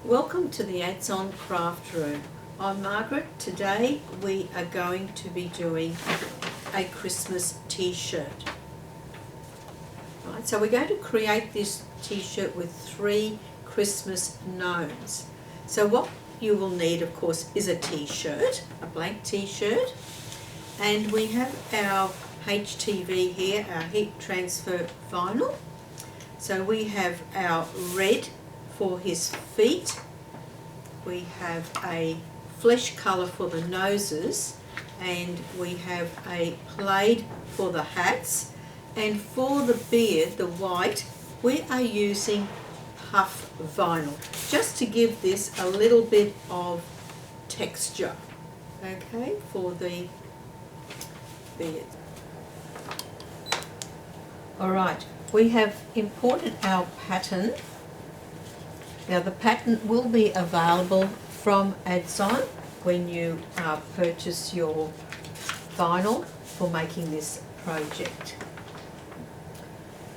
Welcome to the Adzon craft room. I'm Margaret. Today we are going to be doing a Christmas t-shirt. Right, so we're going to create this t-shirt with 3 Christmas gnomes. So what you will need, of course, is a t-shirt, a blank t-shirt, and we have our HTV here, our heat transfer vinyl. So we have our red for his feet, we have a flesh colour for the noses, and we have a plaid for the hats, and for the beard, the white, we are using puff vinyl, just to give this a little bit of texture, okay, for the beard. Alright, we have imported our pattern. Now the pattern will be available from Adzon when you purchase your vinyl for making this project.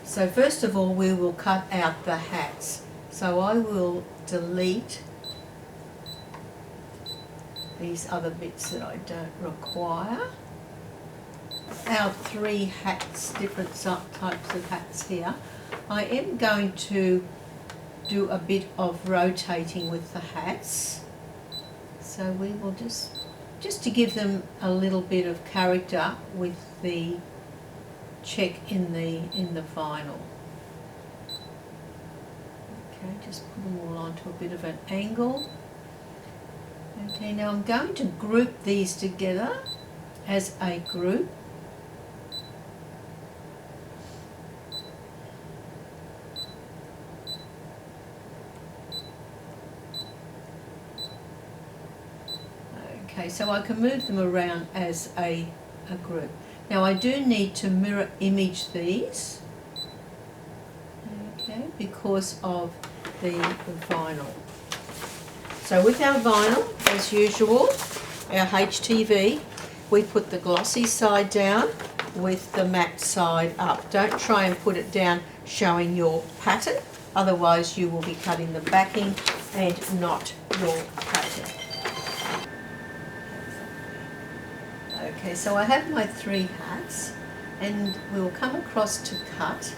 So first of all we will cut out the hats. So I will delete these other bits that I don't require. Our 3 hats, different types of hats here. I am going to do a bit of rotating with the hats, so we will just to give them a little bit of character with the check in the vinyl. Okay, just put them all onto a bit of an angle. Okay, now I'm going to group these together as a group. Okay, so I can move them around as a group. Now I do need to mirror image these, okay, because of the vinyl. So with our vinyl, as usual, our HTV, we put the glossy side down with the matte side up. Don't try and put it down showing your pattern, otherwise you will be cutting the backing and not your pattern. Okay, so I have my 3 hats, and we'll come across to cut,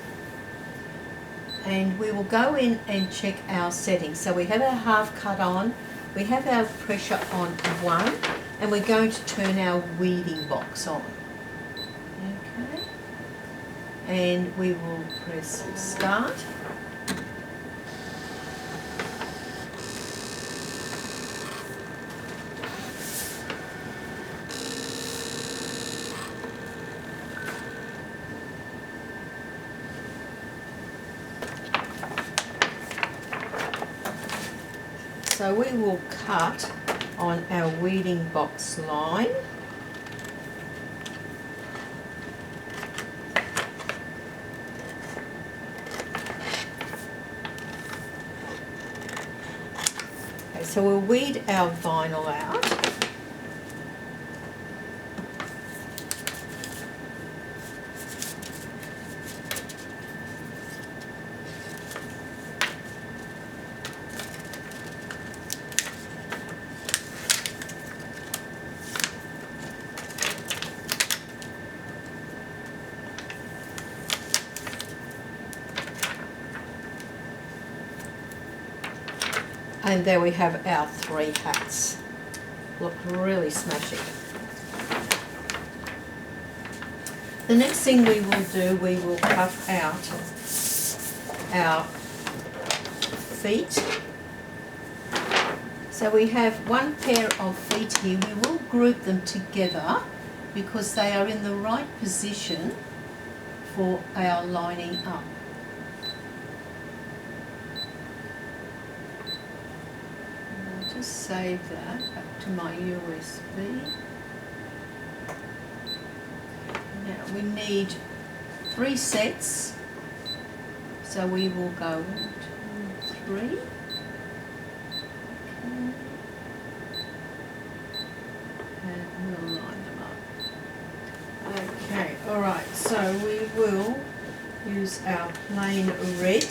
and we will go in and check our settings. So we have our half cut on, we have our pressure on 1, and we're going to turn our weeding box on. Okay, and we will press start. So we will cut on our weeding box line. Okay, so we'll weed our vinyl out. And there we have our 3 hats. Look really smashing. The next thing we will do, we will puff out our feet. So we have 1 pair of feet here. We will group them together because they are in the right position for our lining up. Just save that back to my USB. Now we need 3 sets, so we will go 1, 2, 3. Okay. And we'll line them up. Okay, alright, so we will use our plain red.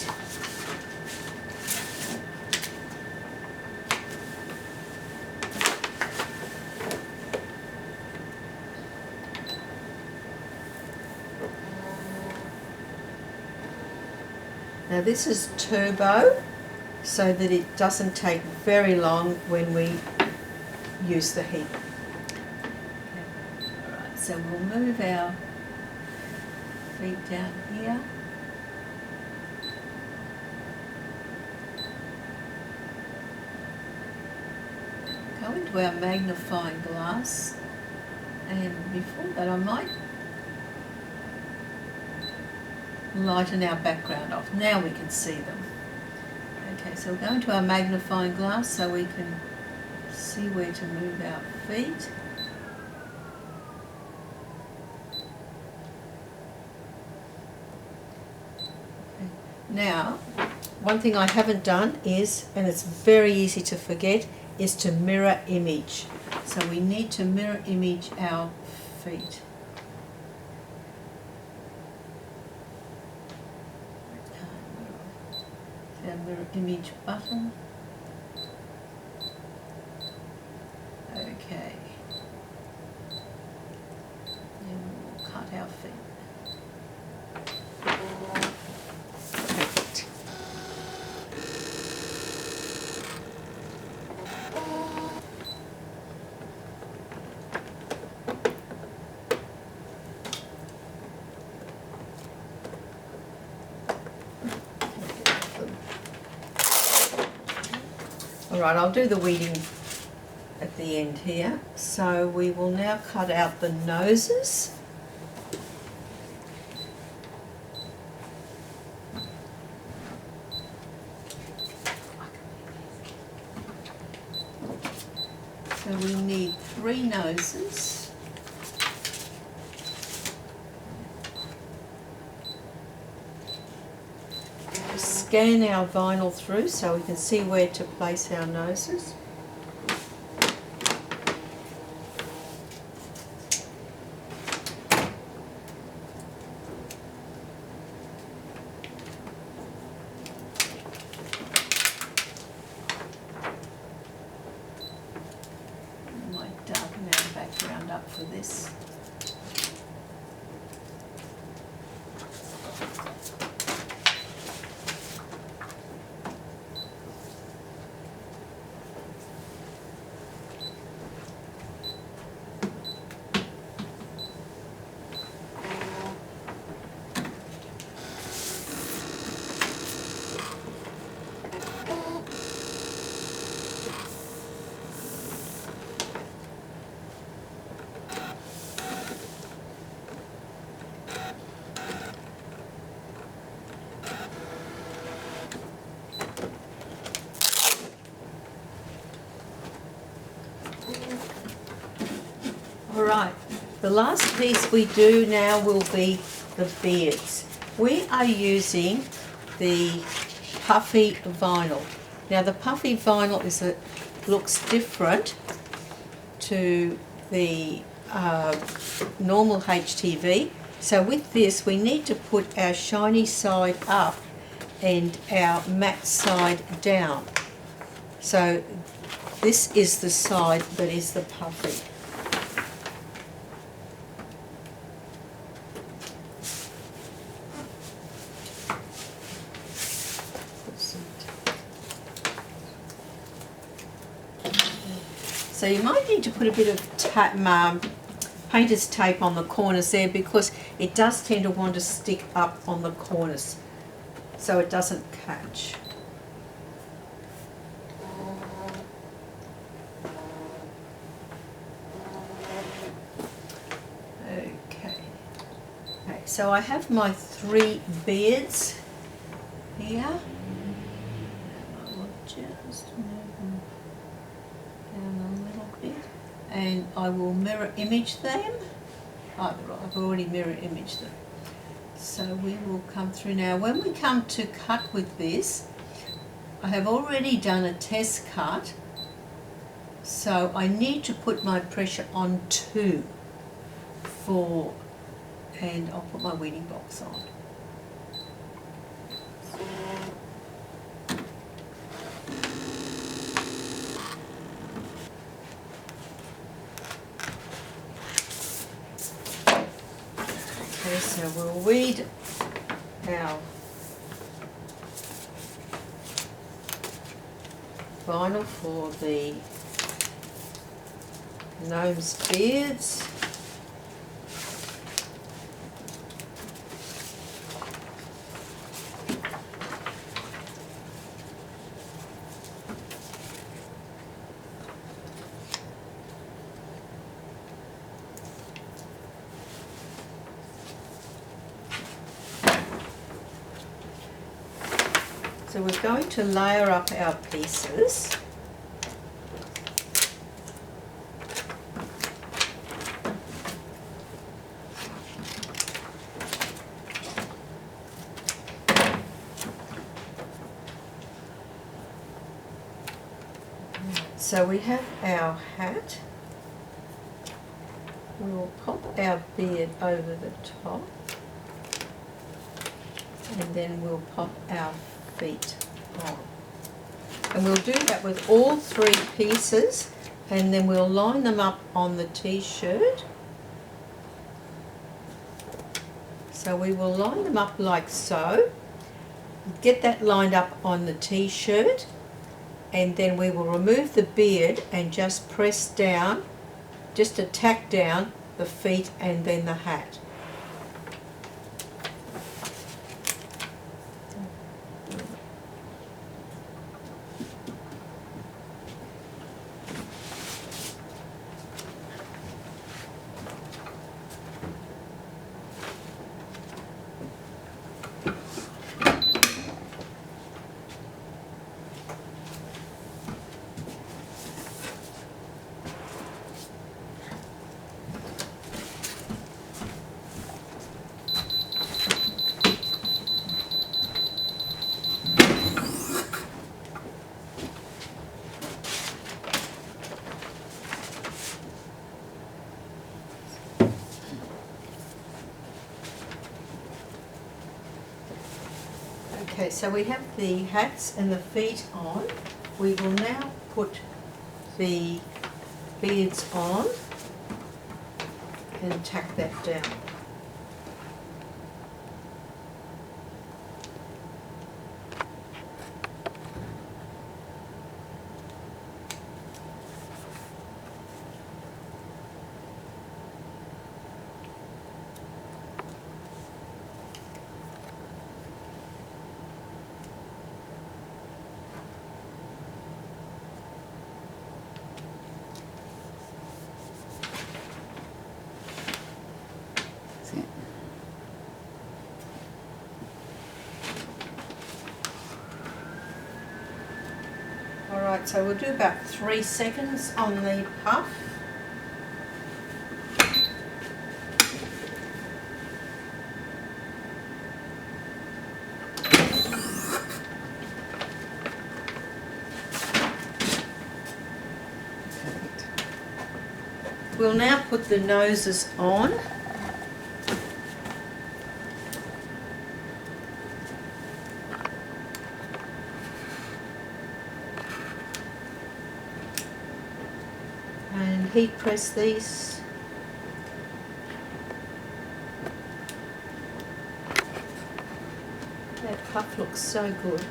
Now this is turbo, so that it doesn't take very long when we use the heat. Alright, so we'll move our feet down here. Go into our magnifying glass, and before that I might lighten our background off. Now we can see them. Okay, so we'll go into our magnifying glass so we can see where to move our feet. Okay. Now, one thing I haven't done is, and it's very easy to forget, is to mirror image. So we need to mirror image our feet. Our mirror image button. Okay. Then we'll cut our feet. Perfect. Alright, I'll do the weeding at the end here. So we will now cut out the noses. So we need 3 noses. Scan our vinyl through so we can see where to place our noses. I might darken our background up for this. Alright, the last piece we do now will be the beards. We are using the Puffy Vinyl. Now the Puffy Vinyl looks different to the normal HTV. So with this we need to put our shiny side up and our matte side down. So this is the side that is the puffy. So you might need to put a bit of painter's tape on the corners there, because it does tend to want to stick up on the corners so it doesn't catch. Okay, so I have my 3 beards here. I will just move them down a little bit, and I will mirror image them. Oh, right, I've already mirror imaged them. So we will come through now. When we come to cut with this, I have already done a test cut, so I need to put my pressure on 2 for, and I'll put my weeding box on. Okay, so we'll weed our vinyl for the gnome's beards. So we're going to layer up our pieces. So we have our hat. We will pop our beard over the top, and then we'll pop our feet on. And we'll do that with all three pieces, and then we'll line them up on the t-shirt. So we will line them up like so. Get that lined up on the t-shirt, and then we will remove the beard and just press down, just to tack down the feet and then the hat. Okay, so we have the hats and the feet on. We will now put the beads on and tack that down. Alright, so we'll do about 3 seconds on the puff. We'll now put the noses on. And heat press these. That puff looks so good.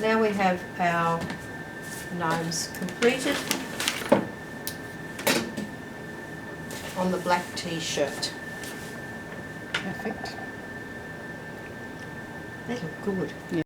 Now we have our gnomes completed on the black t-shirt. Perfect. They look good. Yeah.